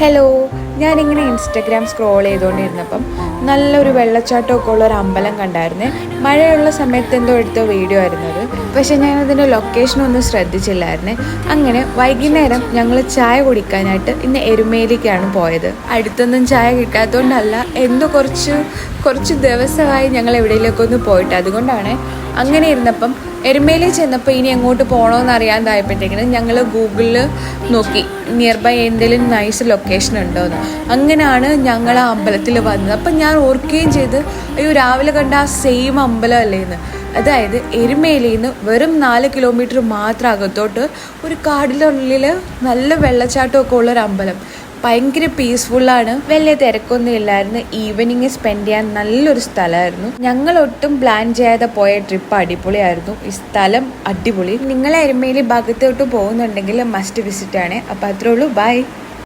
Hello, ഞാനിങ്ങനെ Instagram scroll ചെയ്തുകൊണ്ടിരുന്നപ്പം നല്ലൊരു വെള്ളച്ചാട്ടമൊക്കെ ഉള്ള ഒരു അമ്പലം കണ്ടായിരുന്നേ. മഴയുള്ള സമയത്ത് എന്തോ എടുത്ത വീഡിയോ ആയിരുന്നത്. പക്ഷെ ഞാനതിൻ്റെ ലൊക്കേഷനൊന്നും ശ്രദ്ധിച്ചില്ലായിരുന്നേ. അങ്ങനെ വൈകുന്നേരം ഞങ്ങൾ ചായ കുടിക്കാനായിട്ട് ഇന്ന് എരുമേലിക്കാണ് പോയത്. അടുത്തൊന്നും ചായ കിട്ടാത്തതുകൊണ്ടല്ല, എന്തോ കുറച്ച് ദിവസമായി ഞങ്ങൾ എവിടെയെങ്കിലുമൊക്കെ ഒന്ന് പോയിട്ട്. അതുകൊണ്ടാണ് അങ്ങനെ ഇരുന്നപ്പം എരുമേലി ചെന്നപ്പോൾ ഇനി എങ്ങോട്ട് പോകണമെന്ന് അറിയാതായപ്പോഴത്തേക്കിനും ഞങ്ങൾ ഗൂഗിളിൽ നോക്കി നിയർ ബൈ എന്തെങ്കിലും നൈസ് ലൊക്കേഷൻ ഉണ്ടോയെന്ന്. അങ്ങനെയാണ് ഞങ്ങൾ ആ അമ്പലത്തിൽ വന്നത്. അപ്പം ഞാൻ ഓർക്കുകയും ചെയ്ത്, അയ്യോ രാവിലെ കണ്ട ആ സെയിം അമ്പലം അല്ലേന്ന്. അതായത് എരുമേലിയിൽ നിന്ന് വെറും 4 കിലോമീറ്റർ മാത്രം അകത്തോട്ട് ഒരു കാടിനുള്ളിൽ നല്ല വെള്ളച്ചാട്ടമൊക്കെ ഉള്ളൊരു അമ്പലം. ഭയങ്കര പീസ്ഫുള്ളാണ്. വലിയ തിരക്കൊന്നും ഇല്ലായിരുന്നു. ഈവനിങ് സ്പെൻഡ് ചെയ്യാൻ നല്ലൊരു സ്ഥലമായിരുന്നു. ഞങ്ങൾ ഒട്ടും പ്ലാൻ ചെയ്യാതെ പോയ ട്രിപ്പ് അടിപൊളിയായിരുന്നു. ഈ സ്ഥലം അടിപൊളി. നിങ്ങൾ എരുമേലി ഭാഗത്തോട്ട് പോകുന്നുണ്ടെങ്കിൽ മസ്റ്റ് വിസിറ്റ് ആണ്. അപ്പോൾ അത്രേ ഉള്ളൂ. ബൈ.